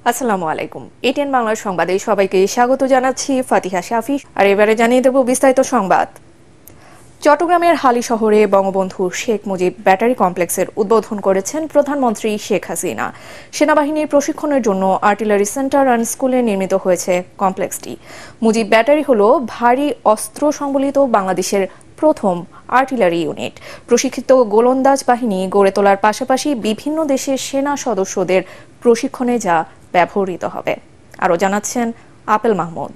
আসসালামু আলাইকুম। এটিএন বাংলার সংবাদে সবাইকে স্বাগত জানাচ্ছি ফাতিহা শাফি। আর এবারে জানিয়ে দেব বিস্তারিত সংবাদ। চট্টগ্রামের হালি শহরে বঙ্গবন্ধু শেখ মুজিব ব্যাটারি কমপ্লেক্সের উদ্বোধন করেছেন প্রধানমন্ত্রী শেখ হাসিনা। সেনাবাহিনীর প্রশিক্ষণের জন্য আর্টিলারি সেন্টার অ্যান্ড স্কুলে নির্মিত হয়েছে কমপ্লেক্সটি। মুজিব ব্যাটারি হল ভারী অস্ত্র সংবলিত বাংলাদেশের প্রথম আর্টিলারি ইউনিট। প্রশিক্ষিত গোলন্দাজ বাহিনী গড়ে তোলার পাশাপাশি বিভিন্ন দেশের সেনা সদস্যদের প্রশিক্ষণে যা ব্যবহৃত হবে। আরও জানাচ্ছেন আপেল মাহমুদ।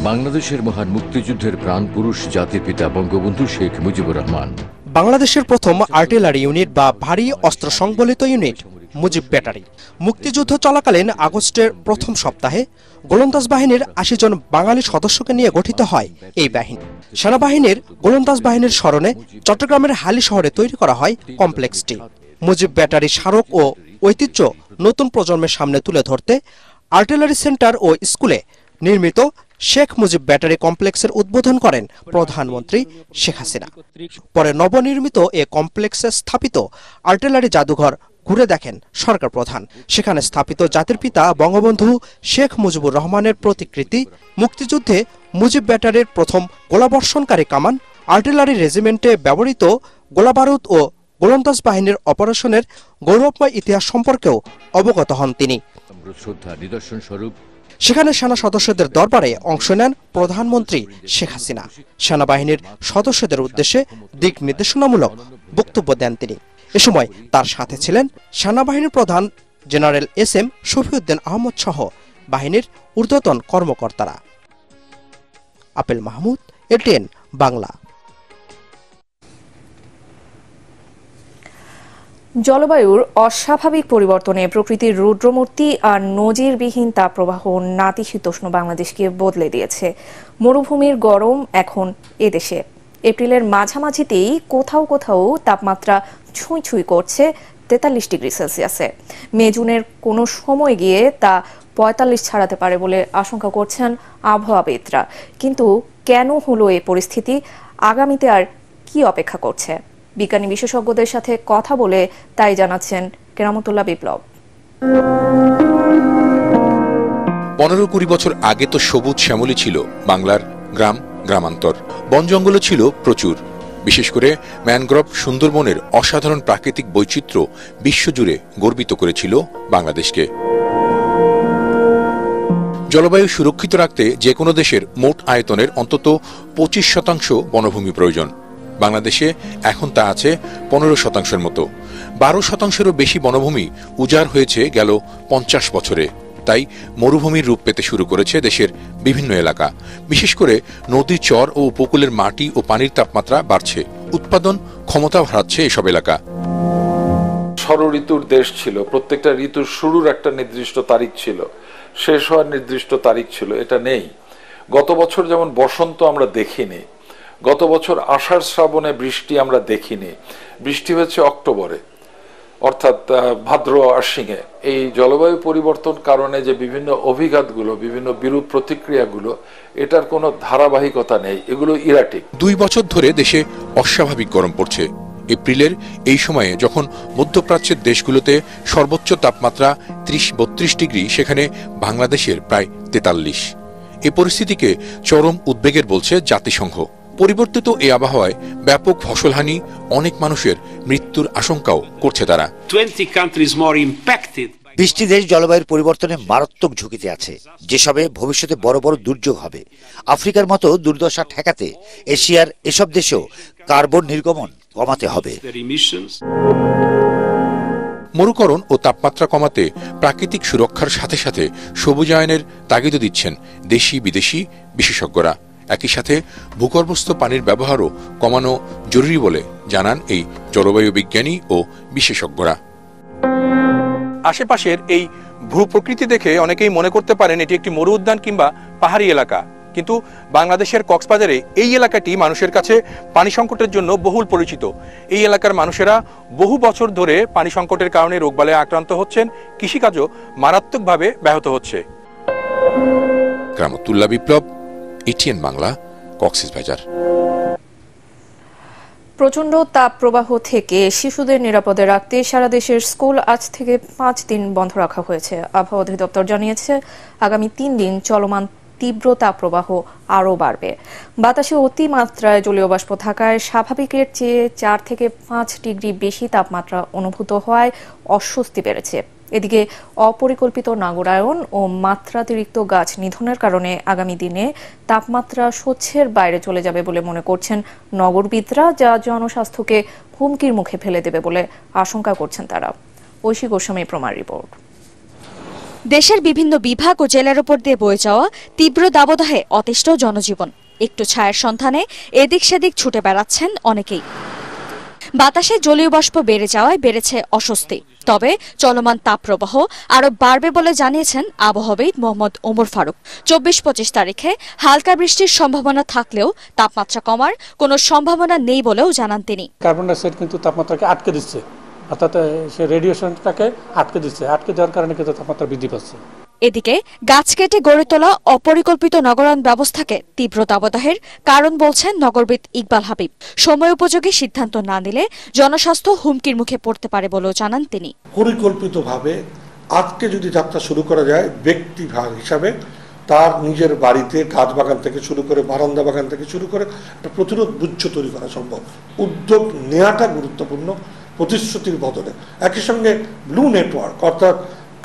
বাংলাদেশের মহান মুক্তিযুদ্ধের প্রাণপুরুষ জাতির পিতা বঙ্গবন্ধু শেখ মুজিবুর রহমান। বাংলাদেশের প্রথম আর্টিলারি ইউনিট বা ভারী অস্ত্র সংবলিত ইউনিট মুজিব ব্যাটারি মুক্তিযুদ্ধ চলাকালীন আগস্টের প্রথম সপ্তাহে গোলন্দাজ বাহিনীর ৮০ জন বাঙালি সদস্যকে নিয়ে গঠিত হয় এই বাহিনী। সেনাবাহিনীর গোলন্দাজ বাহিনীর স্মরণে চট্টগ্রামের হালি শহরে তৈরি করা হয় কমপ্লেক্সটি। মুজিব ব্যাটারির স্মারক ও ঐতিহ্য নতুন প্রজন্মের সামনে তুলে ধরতে আর্টিলারি সেন্টার ও স্কুলে নির্মিত শেখ মুজিব ব্যাটারি কমপ্লেক্সের উদ্বোধন করেন প্রধানমন্ত্রী শেখ হাসিনা। পরে নবনির্মিত এ কমপ্লেক্সে স্থাপিত আর্টিলারি জাদুঘর ঘুরে দেখেন সরকার প্রধান। সেখানে স্থাপিত জাতির পিতা বঙ্গবন্ধু শেখ মুজিবুর রহমানের প্রতিকৃতি, মুক্তিযুদ্ধে মুজিব ব্যাটারির প্রথম গোলাবর্ষণকারী কামান, আর্টিলারি রেজিমেন্টে ব্যবহৃত গোলাবারুদ ও গোলন্দাজ বাহিনীর অপারেশনের গৌরবময় ইতিহাস সম্পর্কেও অবগত হন তিনি। সেখানে সেনা সদস্যদের দরবারে অংশ নেন প্রধানমন্ত্রী শেখ হাসিনা। সেনাবাহিনীর সদস্যদের উদ্দেশ্যে দিক নির্দেশনামূলক বক্তব্য দেন তিনি। এ সময় তার সাথে ছিলেন সেনাবাহিনীর প্রধান জেনারেল এস.এম. শফিউদ্দিন আহমদ সহ বাহিনীর ঊর্ধ্বতন কর্মকর্তারা। Apple Mahmud, ATN Bangla. জলবায়ুর অস্বাভাবিক পরিবর্তনে প্রকৃতির রুদ্রমূর্তি আর নজিরবিহীন তাপপ্রবাহ নাতিশীতোষ্ণ বাংলাদেশকে বদলে দিয়েছে। মরুভূমির গরম এখন এদেশে। এপ্রিলের মাঝামাঝিতেই কোথাও কোথাও তাপমাত্রা ছুঁই ছুঁই করছে ৪৩ ডিগ্রি সেলসিয়াসে। মে জুনের কোনো সময় গিয়ে তা ৪৫ ছাড়াতে পারে বলে আশঙ্কা করছেন আবহাওয়াবিদরা। কিন্তু কেন হলো এই পরিস্থিতি? আগামীতে আর কি অপেক্ষা করছে? বিজ্ঞানী বিশেষজ্ঞদের সাথে কথা বলে তাই জানাচ্ছেন কেরামতুল্লাহ বিপ্লব। ১৫-২০ বছর আগে তো সবুজ শ্যামলী ছিল বাংলার গ্রাম গ্রামান্তর, বন জঙ্গলও ছিল প্রচুর। বিশেষ করে ম্যানগ্রোভ সুন্দরবনের অসাধারণ প্রাকৃতিক বৈচিত্র্য বিশ্বজুড়ে গর্বিত করেছিল বাংলাদেশকে। জলবায়ু সুরক্ষিত রাখতে যে কোনো দেশের মোট আয়তনের অন্তত ২৫% বনভূমি প্রয়োজন। বাংলাদেশে এখন তা আছে ১৫% মতো। ১২%-এরও বেশি বনভূমি উজাড় হয়েছে গেল ৫০ বছরে। তাই মরুভূমির রূপ পেতে শুরু করেছে দেশের বিভিন্ন এলাকা। বিশেষ করে নদী, চর ও উপকূলের মাটি ও পানির তাপমাত্রা বাড়ছে, উৎপাদন ক্ষমতা হারাচ্ছে এসব এলাকা। ষড় ঋতুর দেশ ছিল, প্রত্যেকটা ঋতুর শুরুর একটা নির্দিষ্ট তারিখ ছিল, শেষ হওয়ার নির্দিষ্ট তারিখ ছিল, এটা নেই। গত বছর যেমন বসন্ত আমরা দেখিনি, গত বছর আষাঢ় শ্রাবণে বৃষ্টি আমরা দেখিনি, বৃষ্টি হয়েছে অক্টোবরে, অর্থাৎ ভাদ্র আশ্বিনে। এই জলবায়ু পরিবর্তন কারণে যে বিভিন্ন অভিঘাতগুলো, বিভিন্ন বিরূপ প্রতিক্রিয়াগুলো, এটার কোনো ধারাবাহিকতা নেই, এগুলো ইরাটিক। ২ বছর ধরে দেশে অস্বাভাবিক গরম পড়ছে। এপ্রিলের এই সময়ে যখন মধ্যপ্রাচ্যের দেশগুলোতে সর্বোচ্চ তাপমাত্রা ৩০-৩২ ডিগ্রি, সেখানে বাংলাদেশের প্রায় ৪৩। এ পরিস্থিতিকে চরম উদ্বেগের বলছে জাতিসংঘ। পরিবর্তিত এই আবহাওয়ায় ব্যাপক ফসলহানি, অনেক মানুষের মৃত্যুর আশঙ্কাও করছে তারা। 20 countries more impacted. 20টি দেশ জলবায়ুর পরিবর্তনে মারাত্মক ঝুঁকিতে আছে, যেসবে ভবিষ্যতে বড় বড় দুর্যোগ হবে। আফ্রিকার মতো দুর্দশা ঠেকাতে এশিয়ার এসব দেশেও কার্বন নির্গমন কমাতে হবে। মরুকরণ ও তাপমাত্রা কমাতে প্রাকৃতিক সুরক্ষার সাথে সাথে সবুজায়নের তাগিদ দিচ্ছেন দেশি বিদেশি বিশেষজ্ঞরা। একই সাথে ভূগর্ভস্থ পানির ব্যবহারও কমানো জরুরি বলে জানান এই জলবায়ু বিজ্ঞানী ও বিশেষজ্ঞরা। আশেপাশের এই ভূপ্রকৃতি দেখে অনেকেই মনে করতে পারেন এটি একটি মরু উদ্যান কিংবা পাহাড়ি এলাকা, কিন্তু বাংলাদেশের কক্সবাজারে এই এলাকাটি মানুষের কাছে পানি সংকটের জন্য বহুল পরিচিত। এই এলাকার মানুষেরা বহু বছর ধরে পানি সংকটের কারণে রোগবালায় আক্রান্ত হচ্ছেন, কৃষিকাজও মারাত্মকভাবে ব্যাহত হচ্ছে। কেরামতুল্লাহ বিপ্লব, এটিএন বাংলা, কক্সবাজার। প্রচণ্ড তাপপ্রবাহ থেকে শিশুদের নিরাপদে রাখতে সারা দেশের স্কুল আজ থেকে 5 দিন বন্ধ রাখা হয়েছে। আবহাওয়া অধিদপ্তর জানিয়েছে আগামী 3 দিন চলমান তীব্র তাপপ্রবাহ আরও বাড়বে। বাতাসে অতিমাত্রায় জলীয় বাষ্প থাকায় স্বাভাবিকের চেয়ে 4 থেকে 5 ডিগ্রি বেশি তাপমাত্রা অনুভূত হওয়ায় অস্বস্তি বেড়েছে। এদিকে অপরিকল্পিত নগরায়ন ও মাত্রাতিরিক্ত গাছ নিধনের কারণে আগামী দিনে তাপমাত্রা সহ্যের বাইরে চলে যাবে বলে মনে করছেন নগরবিদরা, যা জনস্বাস্থ্যকে হুমকির মুখে ফেলে দেবে বলে আশঙ্কা করছেন তারা। ঐশী গোস্বামী প্রমাণ রিপোর্ট। দেশের বিভিন্ন বিভাগ ও জেলার উপর দিয়ে বয়ে যাওয়া তীব্র দাবদাহে অতিষ্ঠ জনজীবন। একটু ছায়ার সন্ধানে এদিক সেদিক ছুটে বেড়াচ্ছেন অনেকেই। বাতাসে জলীয় বাষ্প বেড়ে যাওয়ায় বেড়েছে অস্বস্তি। তবে চলমান তাপপ্রবাহ আরও বাড়বে বলে জানিয়েছেন আবহাওয়াবিদ মোহাম্মদ ওমর ফারুক। 24-25 তারিখে হালকা বৃষ্টির সম্ভাবনা থাকলেও তাপমাত্রা কমার কোনো সম্ভাবনা নেই বলেও জানান তিনি। কার্বন ডাইঅক্সাইড কিন্তু তাপমাত্রাকে আটকে দিচ্ছে, অর্থাৎ সে রেডিয়েশনটাকে আটকে দিচ্ছে। আটকে দেওয়ার কারণে কিন্তু তাপমাত্রা বৃদ্ধি পাচ্ছে। এদিকে গাছ কেটে গড়ে তোলা অপরিকল্পিত নগরায়ন ব্যবস্থাকে তীব্র দাবদাহের কারণ বলছেন নগরবিদ ইকবাল হাবিব। সময় উপযোগী সিদ্ধান্ত না নিলে জনস্বাস্থ্য হুমকির মুখে পড়তে পারে বলেও জানান তিনি। পরিকল্পিতভাবে আজকে যদি যাত্রা শুরু করা যায়, ব্যক্তি হিসাবে তার নিজের বাড়িতে গাছ বাগান থেকে শুরু করে বারান্দা বাগান থেকে শুরু করে একটা প্রতিরোধ বুদ্ধ তৈরি করা সম্ভব। উদ্যোগ নেওয়াটা গুরুত্বপূর্ণ প্রতিশ্রুতির বদলে। একই সঙ্গে ব্লু নেটওয়ার্ক, অর্থাৎ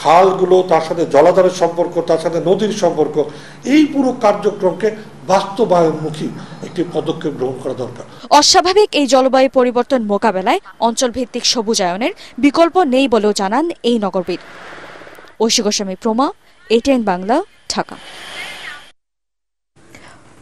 খালগুলো, তার সাথে জলাধারের সম্পর্ক, তার সাথে নদীর সম্পর্ক, এই পুরো কার্যক্রমকে বাস্তবায়নমুখী একটি পদক্ষেপ গ্রহণ করা দরকার। অস্বাভাবিক এই জলবায়ু পরিবর্তন মোকাবেলায় অঞ্চলভিত্তিক সবুজায়নের বিকল্প নেই বলেও জানান এই নগরবিদ। ঐশী গোস্বামী প্রমা, এটিএন বাংলা, ঢাকা।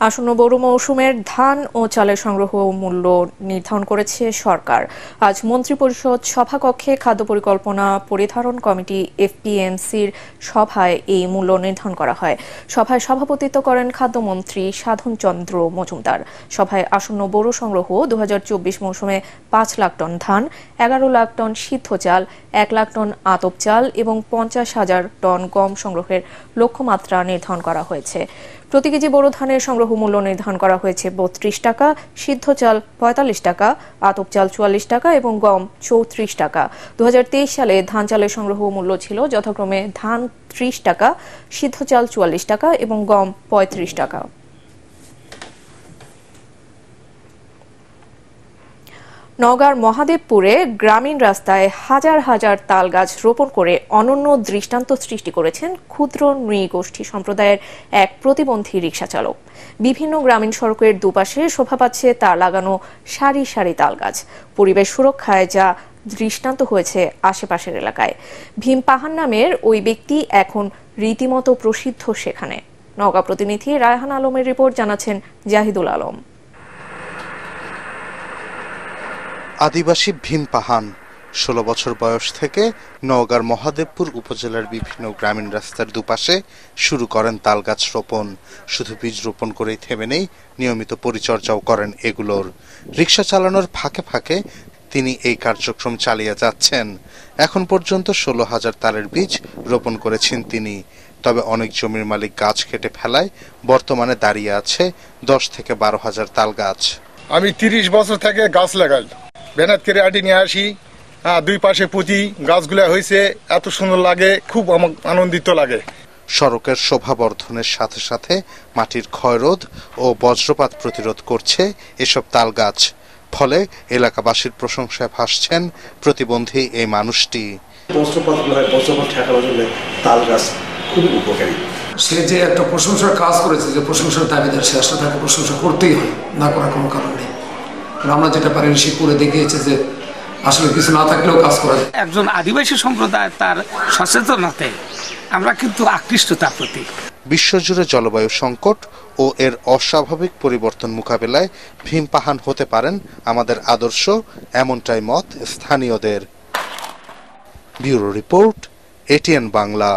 আসন্ন বোরো মৌসুমের ধান ও চালের সংগ্রহ মূল্য নির্ধারণ করেছে সরকার। আজ মন্ত্রিপরিষদ সভাকক্ষে খাদ্য পরিকল্পনা পরিধারণ কমিটি এফপিএমসির সভায় এই মূল্য নির্ধারণ করা হয়। সভায় সভাপতিত্ব করেন খাদ্যমন্ত্রী সাধন চন্দ্র মজুমদার। সভায় আসন্ন বোরো সংগ্রহ 2024 মৌসুমে 5 লাখ টন ধান, 11 লাখ টন সিদ্ধ চাল, 1 লাখ টন আতপ চাল এবং 50,000 টন গম সংগ্রহের লক্ষ্যমাত্রা নির্ধারণ করা হয়েছে। প্রতি কেজি বোরো ধানের সংগ্রহ মূল্য নির্ধারণ করা হয়েছে 32 টাকা, সিদ্ধ চাল 45 টাকা, আতপ চাল 44 টাকা এবং গম 34 টাকা। 2023 সালে ধান চালের সংগ্রহ মূল্য ছিল যথাক্রমে ধান 30 টাকা, সিদ্ধ চাল 44 টাকা এবং গম 35 টাকা। নওগাঁর মহাদেবপুরে গ্রামীণ রাস্তায় হাজার হাজার তাল গাছ রোপণ করে অনন্য দৃষ্টান্ত সৃষ্টি করেছেন ক্ষুদ্র নৃগোষ্ঠী সম্প্রদায়ের এক প্রতিবন্ধী রিকশা চালক। বিভিন্ন গ্রামীণ সড়কের দুপাশে শোভা পাচ্ছে তার লাগানো সারি সারি তাল গাছ। পরিবেশ সুরক্ষায় যা দৃষ্টান্ত হয়েছে আশেপাশের এলাকায়। ভীম পাহান নামের ওই ব্যক্তি এখন রীতিমতো প্রসিদ্ধ সেখানে। নওগাঁ প্রতিনিধি রায়হান আলমের রিপোর্ট, জানাচ্ছেন জাহিদুল আলম। আদিবাসী ভীম পাহান 16 বছর বয়স থেকে নওগাঁর মহাদেবপুর উপজেলার বিভিন্ন গ্রামীণ রাস্তার দুপাশে শুরু করেন তাল গাছ রোপণ। শুধু বীজ রোপণ করেই থেমে নেই, নিয়মিত পরিচর্যাও করেন এগুলোর। রিকশা চালানোর ফাঁকে ফাঁকে তিনি এই কার্যক্রম চালিয়ে যাচ্ছেন। এখন পর্যন্ত 16,000 তালের বীজ রোপণ করেছেন তিনি। তবে অনেক জমির মালিক গাছ কেটে ফেলায় বর্তমানে দাঁড়িয়ে আছে 10 থেকে 12,000 তাল গাছ। আমি 30 বছর থেকে গাছ লাগাই, মেহনত করে আটি নিয়ে আসি, দুই পাশে পুঁতি, গাছগুলা হয়েছে, এত সুন্দর লাগে, খুব আনন্দিত লাগে। সড়কের শোভা বর্ধনের সাথে সাথে মাটির ক্ষয়রোধ ও বজ্রপাত প্রতিরোধ করছে এসব তাল গাছ। ফলে এলাকাবাসীর প্রশংসায় ভাসছেন প্রতিবন্ধী এই মানুষটি। বজ্রপাত ঠেকানোর জন্য তাল গাছ খুবই উপকারী। সে যে একটা প্রশংসার কাজ করেছে, যে প্রশংসার দাবিদার, সে আসলে তাকে প্রশংসা করতেই হয়, না করার কোনো কারণ নেই। আমরা যেটা পারি সে করে দেখিয়েছে যে আসলে কিছু না থাকলেও কাজ করা যায়। একজন আদিবাসী সম্প্রদায় তার সচেতনতাতে আমরা কিন্তু আকৃষ্ট তার প্রতি। বিশ্বজুড়ে জলবায়ু সংকট ও এর অস্বাভাবিক পরিবর্তন মোকাবেলায় ভীম পাহান হতে পারেন আমাদের আদর্শ, এমনটাই মত স্থানীয়দের। Bureau report, ATN Bangla.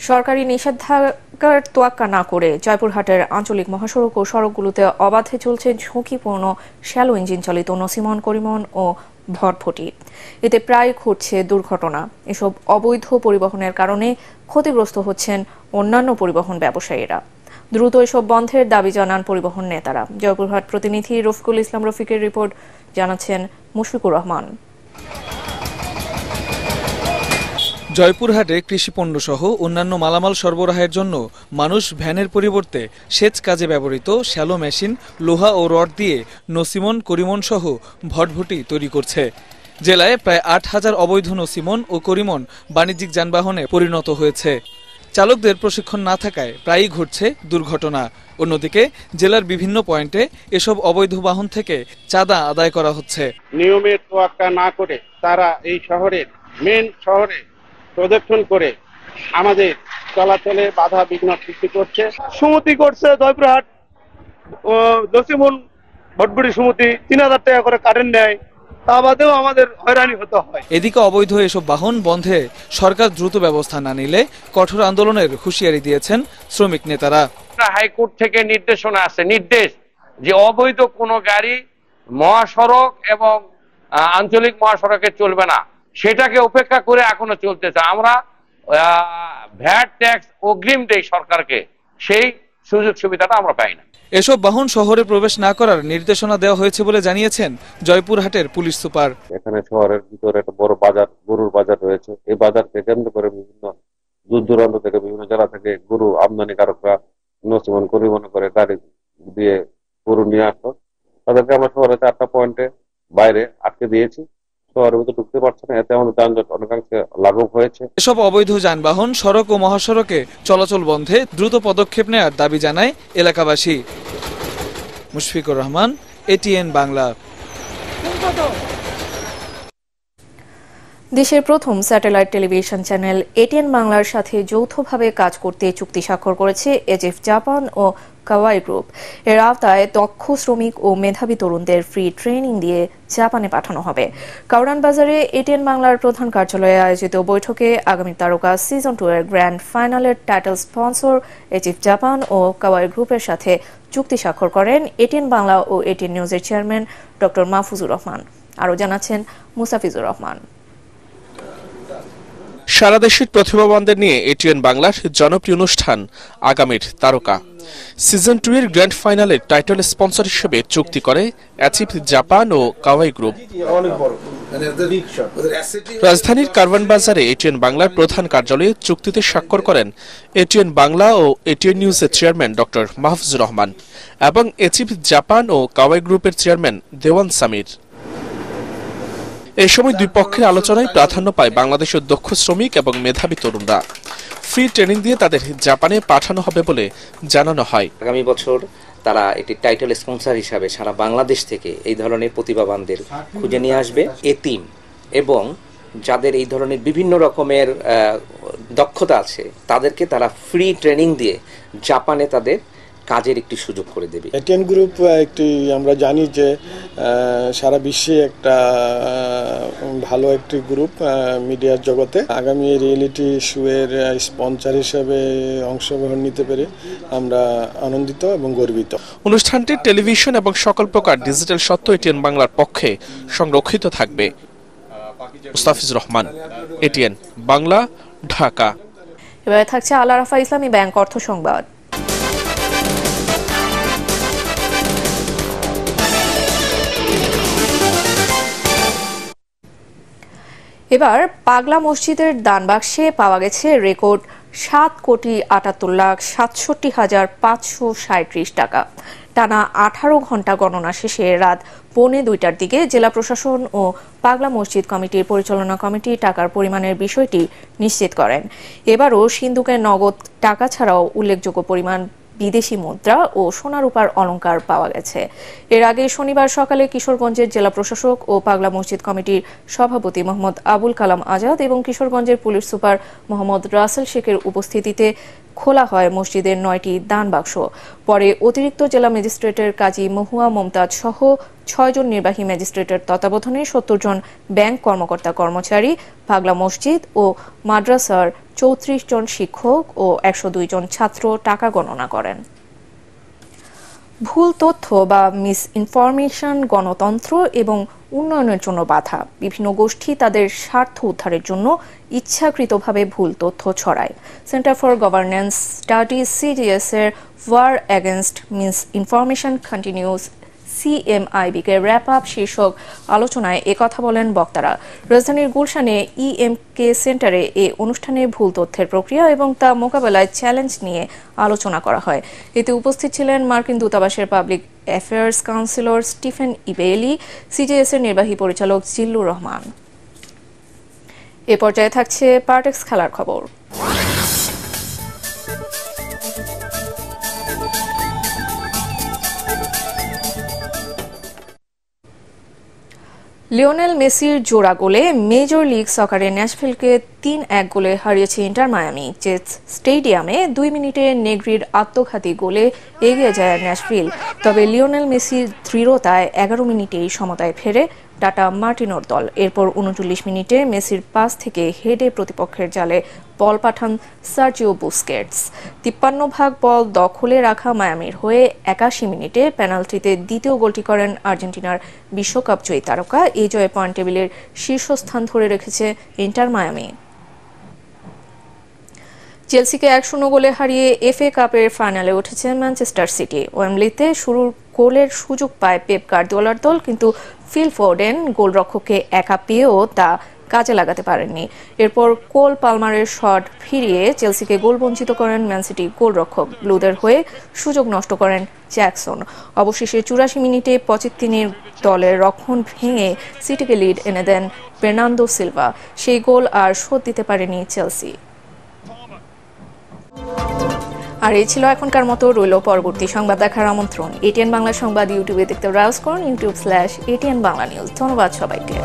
সরকারি নিষেধাজ্ঞার তোয়াক্কা না করে জয়পুরহাটের আঞ্চলিক মহাসড়ক ও সড়কগুলোতে অবাধে চলছে ঝুঁকিপূর্ণ শ্যালো ইঞ্জিন চালিত নসিমন, করিমন ও ভটভটি। এতে প্রায় ঘটছে দুর্ঘটনা। এসব অবৈধ পরিবহনের কারণে ক্ষতিগ্রস্ত হচ্ছেন অন্যান্য পরিবহন ব্যবসায়ীরা। দ্রুত এসব বন্ধের দাবি জানান পরিবহন নেতারা। জয়পুরহাট প্রতিনিধি রফিকুল ইসলাম রফিকের রিপোর্ট, জানাচ্ছেন মুশফিকুর রহমান। জয়পুরহাটে কৃষিপণ্য সহ অন্যান্য মালামাল সরবরাহের জন্য মানুষ ভ্যানের পরিবর্তে সেচ কাজে ব্যবহৃত শ্যালো মেশিন, লোহা ও রড দিয়ে নসিমন, করিমন সহ ভটভটি তৈরি করছে। জেলায় প্রায় ৮,০০০ অবৈধ নসিমন ও করিমন বাণিজ্যিক যানবাহনে পরিণত হয়েছে। চালকদের প্রশিক্ষণ না থাকায় প্রায়ই ঘটছে দুর্ঘটনা। অন্যদিকে জেলার বিভিন্ন পয়েন্টে এসব অবৈধ বাহন থেকে চাঁদা আদায় করা হচ্ছে। নিয়মের তোয়াক্কা না করে তারা এই শহরের মেন শহরে প্রদর্শন করে আমাদের চলাচলে বাধা বিঘ্ন সৃষ্টি করছে। সমিতি করছে জয়পুরহাট ও দশিমন ভটভটি সমিতি ৩,০০০ টাকা করে কারেন্ট নেয়, তা বাদেও আমাদের হয়রানি হতে হয়। এদিকে অবৈধ এসব বাহন বন্ধে সরকার দ্রুত ব্যবস্থা না নিলে কঠোর আন্দোলনের হুঁশিয়ারি দিয়েছেন শ্রমিক নেতারা। হাইকোর্ট থেকে নির্দেশনা আছে, নির্দেশ যে অবৈধ কোনো গাড়ি মহাসড়ক এবং আঞ্চলিক মহাসড়কে চলবে না, সেটাকে উপেক্ষা করে এখনো চলতেছে। আমরা ভ্যাট ট্যাক্স অগ্রিম দেই সরকারকে, সেই সুযোগ সুবিধাটা আমরা পাই না। এসব বাহন শহরে প্রবেশ না করার নির্দেশনা দেওয়া হয়েছে বলে জানিয়েছেন জয়পুরহাটের পুলিশ সুপার। এখানে শহরের ভিতরে একটা বড় বাজার, গরুর বাজার রয়েছে। এই বাজারকে কেন্দ্র করে বিভিন্ন দূর দূরান্ত থেকে, বিভিন্ন জেলা থেকে গরু আমদানিকারকরা নসিমন করিমন করে গাড়ি দিয়ে গরু নিয়ে আসতো। তাদেরকে আমরা শহরে 4টা পয়েন্টে বাইরে আটকে দিয়েছি। শহরের ভিতরে ঢুকতে পারছে না, এতে আমাদের যানজট অনেকাংশে লাঘব হয়েছে। এসব অবৈধ যানবাহন সড়ক ও মহাসড়কে চলাচল বন্ধে দ্রুত পদক্ষেপ নেওয়ার দাবি জানায় এলাকাবাসী। মুশফিকুর রহমান, এটিএন বাংলা। দেশের প্রথম স্যাটেলাইট টেলিভিশন চ্যানেল এটিএন বাংলার সাথে যৌথভাবে কাজ করতে চুক্তি স্বাক্ষর করেছে এজিএফ জাপান ও কাওয়াই গ্রুপ। এর আওতায় দক্ষ শ্রমিক ও মেধাবী তরুণদের ফ্রি ট্রেনিং দিয়ে জাপানে পাঠানো হবে। কাউরান বাজারে এটিএন বাংলার প্রধান কার্যালয়ে আয়োজিত বৈঠকে আগামী তারকা সিজন 2 এর গ্র্যান্ড ফাইনালের টাইটেল স্পন্সর এজিএফ জাপান ও কাওয়াই গ্রুপের সাথে চুক্তি স্বাক্ষর করেন এটিএন বাংলা ও এটিএন নিউজের চেয়ারম্যান ডক্টর মাহফুজুর রহমান। আরও জানাচ্ছেন মুস্তাফিজুর রহমান। সারা দেশের প্রতিভাবানদের নিয়ে এটিএন বাংলার জনপ্রিয় অনুষ্ঠান আগামীর তারকা। সিজন 2 এর গ্র্যান্ড ফাইনালের টাইটেল স্পন্সর হিসেবে চুক্তি করে এজিএফ জাপান ও কাওয়াই গ্রুপ। রাজধানীর কারওয়ান বাজারে এটিএন বাংলার প্রধান কার্যালয়ে চুক্তিতে স্বাক্ষর করেন এটিএন বাংলা ও এটিএন নিউজের চেয়ারম্যান ডক্টর মাহফুজুর রহমান এবং এজিএফ জাপান ও কাওয়াই গ্রুপের চেয়ারম্যান দেওয়ান সামির। এই সময় দুই পক্ষের আলোচনায় প্রাধান্য পায় বাংলাদেশের দক্ষ শ্রমিক এবং মেধাবী তরুণরা। ফ্রি ট্রেনিং দিয়ে তাদের জাপানে পাঠানো হবে বলে জানানো হয়। আগামী বছর তারা একটি টাইটেল স্পন্সর হিসাবে সারা বাংলাদেশ থেকে এই ধরনের প্রতিভাবানদের খুঁজে নিয়ে আসবে। এতিম এবং যাদের এই ধরনের বিভিন্ন রকমের দক্ষতা আছে তাদেরকে তারা ফ্রি ট্রেনিং দিয়ে জাপানে তাদের কাজের একটি সুযোগ করে দেবে। এটিএন গ্রুপ একটি আমরা জানি যে সারা বিশ্বে একটা ভালো একটি গ্রুপ মিডিয়ার জগতে। আগামী রিয়েলিটি শো এর স্পন্সর হিসেবে অংশগ্রহণ নিতে পেরে আমরা আনন্দিত এবং গর্বিত। অনুষ্ঠানটি টেলিভিশন এবং সকল প্রকার ডিজিটাল সত্য এটিএন বাংলার পক্ষে সংরক্ষিত থাকবে। মুস্তাফিজুর রহমান, এটিএন বাংলা, ঢাকা। এবারে থাকছে আল আরাফা ইসলামী ব্যাংক অর্থ সংবাদ। এবার পাগলা মসজিদের দান বাক্সে পাওয়া গেছে রেকর্ড 7,78,67,537 টাকা। টানা 18 ঘন্টা গণনা শেষে রাত 1:45টার দিকে জেলা প্রশাসন ও পাগলা মসজিদ কমিটির পরিচালনা কমিটি টাকার পরিমাণের বিষয়টি নিশ্চিত করেন। এবারও সিন্ধুকের নগদ টাকা ছাড়াও উল্লেখযোগ্য পরিমাণ বিদেশি মুদ্রা ও সোনা রূপার অলংকার পাওয়া গেছে। এর আগে শনিবার সকালে কিশোরগঞ্জের জেলা প্রশাসক ও পাগলা মসজিদ কমিটির সভাপতি মোহাম্মদ আবুল কালাম আজাদ এবং কিশোরগঞ্জের পুলিশ সুপার মোহাম্মদ রাসেল শেখের উপস্থিতিতে খোলা হয় মসজিদের 9টি দান বাক্স। পরে অতিরিক্ত জেলা ম্যাজিস্ট্রেটের কাজী মহুয়া মমতাজ সহ 6 জন নির্বাহী ম্যাজিস্ট্রেটের তত্ত্বাবধানে 70 জন ব্যাংক কর্মকর্তা কর্মচারী, পাগলা মসজিদ ও মাদ্রাসার 34 জন শিক্ষক ও 102 জন ছাত্র টাকা গণনা করেন। ভুল তথ্য বা মিস ইনফরমেশন গণতন্ত্র এবং উন্নয়নের জন্য বাধা। বিভিন্ন গোষ্ঠী তাদের স্বার্থ উদ্ধারের জন্য ইচ্ছাকৃতভাবে ভুল তথ্য ছড়ায়। Centre for Governance Studies CGS এর war against misinformation continues CMIB কে র্যাপ আপ শীর্ষক আলোচনায় একথা বলেন বক্তারা। রাজধানীর গুলশানে EMK সেন্টারে এই অনুষ্ঠানে ভুল তথ্যের প্রক্রিয়া এবং তা মোকাবেলায় চ্যালেঞ্জ নিয়ে আলোচনা করা হয়। এতে উপস্থিত ছিলেন মার্কিন দূতাবাসের public affairs counsellor Stephen Ibeli, CGS এর নির্বাহী পরিচালক জিল্লুর রহমান। এ পর্যায়ে থাকছে পার্টেক্স খেলার খবর। লিওনেল মেসির জোড়া গোলে মেজর লিগ সকারে ন্যাশভিলকে 3-1 গোলে হারিয়েছে ইন্টার মায়ামি। জেটস স্টেডিয়ামে 2 মিনিটে নেগ্রির আত্মঘাতী গোলে এগিয়ে যায় ন্যাশভিল। তবে লিওনেল মেসির দৃঢ়তায় 11 মিনিটেই সমতায় ফেরে টাটা মার্টিনোর দল। এরপর 39 মিনিটে মেসির পাস থেকে হেডে প্রতিপক্ষের জালে বল পাঠান সার্জিও বুস্কেটস। 53% বল দখলে রাখা মায়ামির হয়ে 81 মিনিটে পেনাল্টিতে দ্বিতীয় গোলটি করেন আর্জেন্টিনার বিশ্বকাপ জয়ী তারকা। এই জয়ে পয়েন্ট টেবিলের শীর্ষস্থান ধরে রেখেছে ইন্টার মায়ামি। চেলসিকে 1-0 গোলে হারিয়ে FA কাপের ফাইনালে উঠেছে ম্যানচেস্টার সিটি। ওয়েম্বলিতে শুরুর গোলের সুযোগ পায় পেপ গার্দিওলার দল, কিন্তু ফিল ফোর্ডেন গোলরক্ষককে একা পেয়েও তা কাজে লাগাতে পারেননি। এরপর কোল পালমারের শট ফিরিয়ে চেলসিকে গোল বঞ্চিত করেন ম্যান সিটি গোলরক্ষক। ব্লুদের হয়ে সুযোগ নষ্ট করেন জ্যাকসন। অবশেষে 84 মিনিটে পচেত্তিনির দলের রক্ষণ ভেঙে সিটিকে লিড এনে দেন বের্নার্দো সিলভা। সেই গোল আর শোধ দিতে পারেনি চেলসি। আর এই ছিল এখনকার মতো। রইল পরবর্তী সংবাদ দেখার আমন্ত্রণ। ATN বাংলা সংবাদ ইউটিউবে দেখতে ব্রাউজ করুন, youtube/ATN বাংলা নিউজ। ধন্যবাদ সবাইকে।